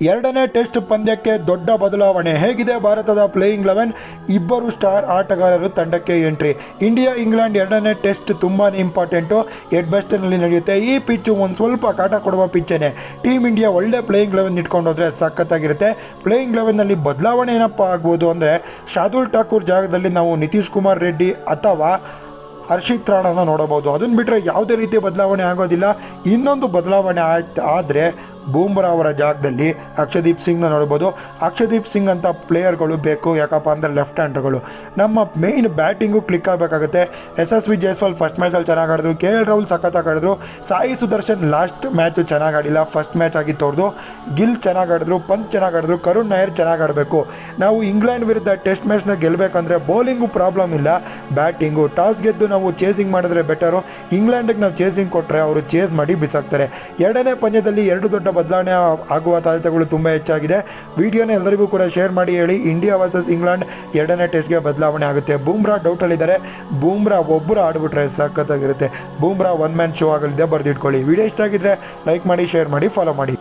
ಎರಡನೇ ಟೆಸ್ಟ್ ಪಂದ್ಯಕ್ಕೆ ದೊಡ್ಡ ಬದಲಾವಣೆ. ಹೇಗಿದೆ ಭಾರತದ ಪ್ಲೇಯಿಂಗ್ 11? ಇಬ್ಬರು ಸ್ಟಾರ್ ಆಟಗಾರರು ತಂಡಕ್ಕೆ ಎಂಟ್ರಿ. ಇಂಡಿಯಾ ಇಂಗ್ಲೆಂಡ್ ಎರಡನೇ ಟೆಸ್ಟ್ ತುಂಬಾ ಇಂಪಾರ್ಟೆಂಟು. ಎಡ್ಬೆಸ್ಟನ್ನಲ್ಲಿ ನಡೆಯುತ್ತೆ. ಈ ಪಿಚ್ಚು ಒಂದು ಸ್ವಲ್ಪ ಕಾಟ ಕೊಡುವ ಪಿಚ್ಚೇನೆ. ಟೀಮ್ ಇಂಡಿಯಾ ಒಳ್ಳೆ ಪ್ಲೇಯಿಂಗ್ 11 ಇಟ್ಕೊಂಡು ಹೋದರೆ ಸಖತ್ತಾಗಿರುತ್ತೆ. ಪ್ಲೇಯಿಂಗ್ 11ನಲ್ಲಿ ಬದಲಾವಣೆ ಏನಪ್ಪ ಆಗ್ಬೋದು ಅಂದರೆ, ಶಾರ್ದೂಲ್ ಠಾಕೂರ್ ಜಾಗದಲ್ಲಿ ನಾವು ನಿತೀಶ್ ಕುಮಾರ್ ರೆಡ್ಡಿ ಅಥವಾ ಹರ್ಷಿತ್ ರಾಣಾನ ನೋಡಬಹುದು. ಅದನ್ನು ಬಿಟ್ಟರೆ ಯಾವುದೇ ರೀತಿ ಬದಲಾವಣೆ ಆಗೋದಿಲ್ಲ. ಇನ್ನೊಂದು ಬದಲಾವಣೆ ಆದರೆ ಬೂಮ್ರಾ ಅವರ ಜಾಗದಲ್ಲಿ ಅಕ್ಷದೀಪ್ ಸಿಂಗ್ನ ನೋಡ್ಬೋದು. ಅಕ್ಷದೀಪ್ ಸಿಂಗ್ ಅಂತ ಪ್ಲೇಯರ್ಗಳು ಬೇಕು. ಯಾಕಪ್ಪ ಅಂದರೆ ಲೆಫ್ಟ್ ಹ್ಯಾಂಡರ್ಗಳು. ನಮ್ಮ ಮೇಯ್ನ್ ಬ್ಯಾಟಿಂಗು ಕ್ಲಿಕ್ ಆಗಬೇಕಾಗುತ್ತೆ. SSV ಜೈಸ್ವಾಲ್ ಫಸ್ಟ್ ಮ್ಯಾಚಲ್ಲಿ ಚೆನ್ನಾಗಿ ಆಡಿದ್ರು. KL ರಾಹುಲ್ ಸಖತ್ತಾಗಿ ಆಡಿದ್ರು. ಸಾಯಿ ಸುದರ್ಶನ್ ಲಾಸ್ಟ್ ಮ್ಯಾಚು ಚೆನ್ನಾಗಿ ಆಡಿಲ್ಲ, ಫಸ್ಟ್ ಮ್ಯಾಚ್ ಆಗಿತ್ತು ಅವ್ರದ್ದು. ಗಿಲ್ ಚೆನ್ನಾಗಿ ಆಡಿದ್ರು, ಪಂತ್ ಚೆನ್ನಾಗಿ ಆಡಿದ್ರು, ಕರುಣ್ ನಾಯರ್ ಚೆನ್ನಾಗಿ ಆಡಬೇಕು. ನಾವು ಇಂಗ್ಲೆಂಡ್ ವಿರುದ್ಧ ಟೆಸ್ಟ್ ಮ್ಯಾಚ್ನ ಗೆಲ್ಲಬೇಕಂದ್ರೆ ಬೌಲಿಂಗು ಪ್ರಾಬ್ಲಮ್ ಇಲ್ಲ, ಬ್ಯಾಟಿಂಗು. ಟಾಸ್ ಗೆದ್ದು ನಾವು ಚೇಸಿಂಗ್ ಮಾಡಿದ್ರೆ ಬೆಟರು. ಇಂಗ್ಲೆಂಡಿಗೆ ನಾವು ಚೇಸಿಂಗ್ ಕೊಟ್ಟರೆ ಅವರು ಚೇಸ್ ಮಾಡಿ ಬಿಸಾಕ್ತಾರೆ. ಎರಡನೇ ಪಂದ್ಯದಲ್ಲಿ ಎರಡು ದೊಡ್ಡ ಬದಲಾವಣೆ ಆಗುವ ಸಾಧ್ಯತೆಗಳು ತುಂಬ ಹೆಚ್ಚಾಗಿದೆ. ವಿಡಿಯೋನ ಎಲ್ಲರಿಗೂ ಕೂಡ ಶೇರ್ ಮಾಡಿ ಹೇಳಿ, ಇಂಡಿಯಾ ವರ್ಸಸ್ ಇಂಗ್ಲೆಂಡ್ ಎರಡನೇ ಟೆಸ್ಟ್ಗೆ ಬದಲಾವಣೆ ಆಗುತ್ತೆ. ಬೂಮ್ರಾ ಡೌಟಲ್ಲಿದ್ದಾರೆ. ಬೂಮ್ರಾ ಒಬ್ಬರು ಆಡಿಬಿಟ್ರೆ ಸಖತ್ತಾಗಿರುತ್ತೆ. ಬೂಮ್ರಾ ಒನ್ ಮ್ಯಾನ್ ಶೋ ಆಗಲಿದೆ, ಬರೆದಿಟ್ಕೊಳ್ಳಿ. ವಿಡಿಯೋ ಇಷ್ಟ ಆಗಿದ್ರೆ ಲೈಕ್ ಮಾಡಿ, ಶೇರ್ ಮಾಡಿ, ಫಾಲೋ ಮಾಡಿ.